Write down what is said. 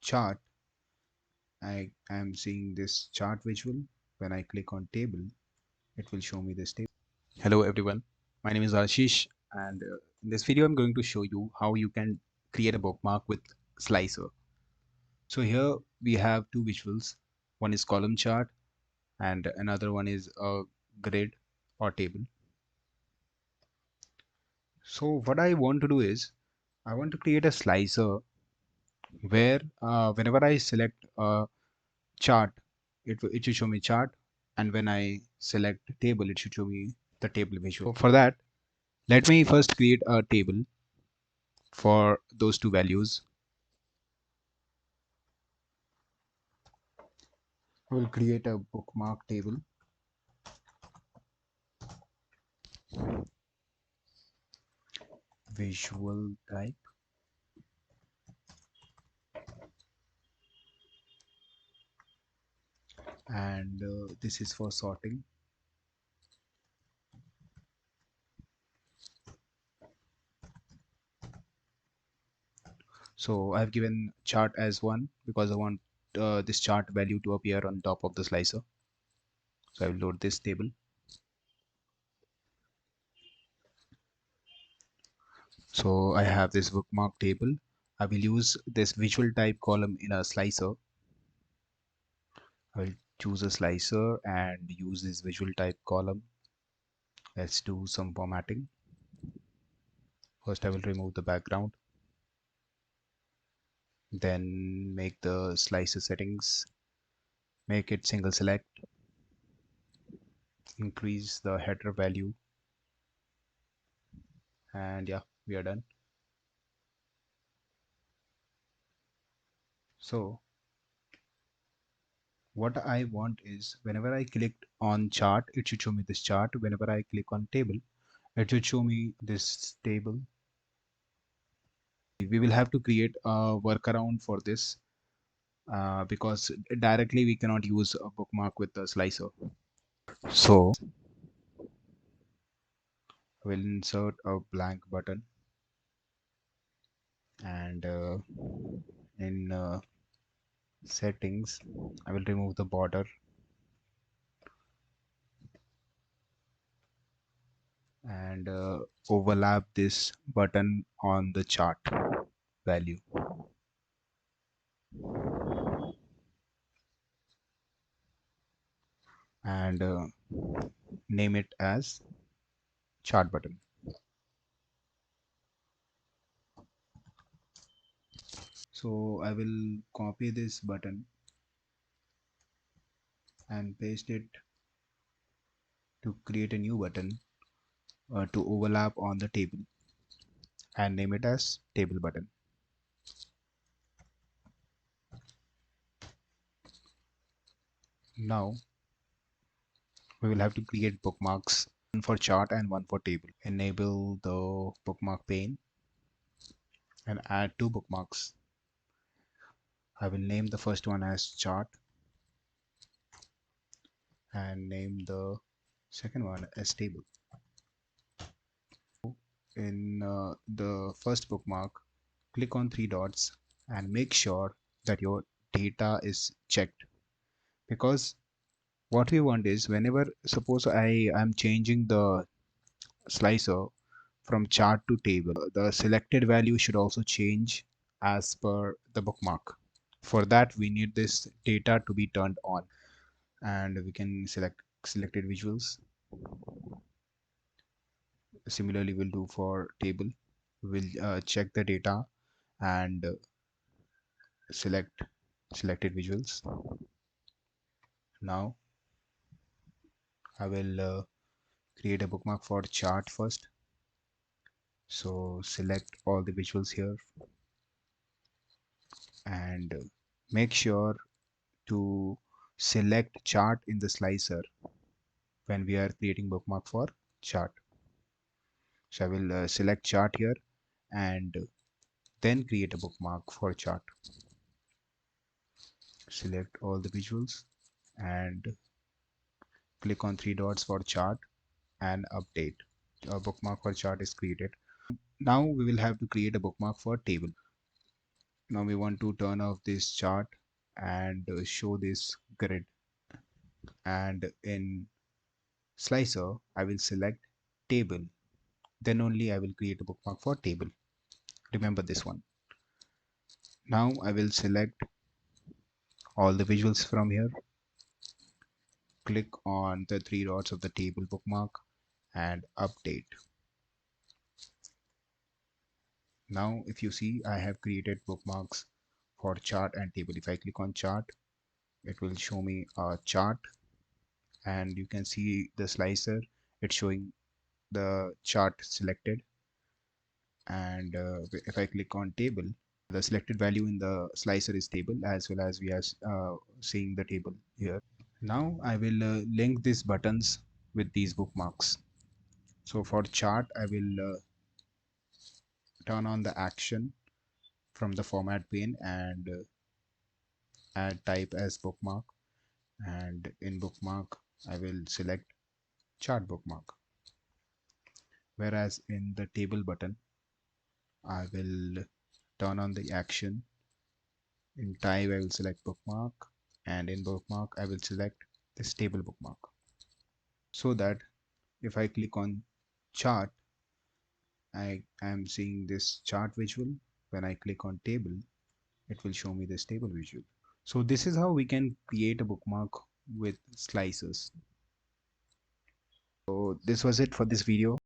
chart, I am seeing this chart visual. When I click on table, it will show me this table. Hello everyone, my name is Ashish, and in this video I'm going to show you how you can create a bookmark with Slicer. So here we have two visuals. One is column chart and another one is a grid or table. So what I want to do is I want to create a slicer where whenever I select a chart, it should show me chart, and when I select table, it should show me the table visual. So for that, let me first create a table for those two values. I will create a bookmark table. Visual type, and this is for sorting. So I've given chart as 1 because I want this chart value to appear on top of the slicer. So I will load this table. So I have this bookmark table. I will use this visual type column in a slicer. I will choose a slicer and use this visual type column. Let's do some formatting. First I will remove the background. Then make the slicer settings. Make it single select. Increase the header value. And yeah, we are done. So what I want is whenever I click on chart, it should show me this chart. Whenever I click on table, it should show me this table. We will have to create a workaround for this because directly we cannot use a bookmark with the slicer. So I will insert a blank button, and in settings I will remove the border and overlap this button on the chart value, and name it as chart button. So I will copy this button and paste it to create a new button to overlap on the table and name it as table button. Now we will have to create bookmarks, one for chart and one for table. Enable the bookmark pane and add two bookmarks. I will name the first one as chart and name the second one as table. In the first bookmark, click on three dots and make sure that your data is checked, because what we want is whenever suppose I am changing the slicer from chart to table, the selected value should also change as per the bookmark. For that we need this data to be turned on, and we can select selected visuals. Similarly we'll do for table. We'll check the data and select selected visuals. Now I will create a bookmark for chart first. So select all the visuals here and make sure to select chart in the slicer when we are creating bookmark for chart. So I will select chart here and then create a bookmark for chart. Select all the visuals and click on three dots for chart and update. A bookmark for chart is created. Now we will have to create a bookmark for table. Now we want to turn off this chart and show this grid, and in slicer I will select table, then only I will create a bookmark for table. Remember this one. Now I will select all the visuals from here, click on the three dots of the table bookmark and update. Now if you see, I have created bookmarks for chart and table. If I click on chart, it will show me a chart, and you can see the slicer, it's showing the chart selected. And if I click on table, the selected value in the slicer is table, as well as we are seeing the table here. Now I will link these buttons with these bookmarks. So for chart, I will turn on the action from the format pane and add type as bookmark, and in bookmark I will select chart bookmark. Whereas in the table button, I will turn on the action. In type I will select bookmark, and in bookmark I will select this table bookmark, so that if I click on chart, I am seeing this chart visual. When I click on table, it will show me this table visual. So this is how we can create a bookmark with slicers. So this was it for this video.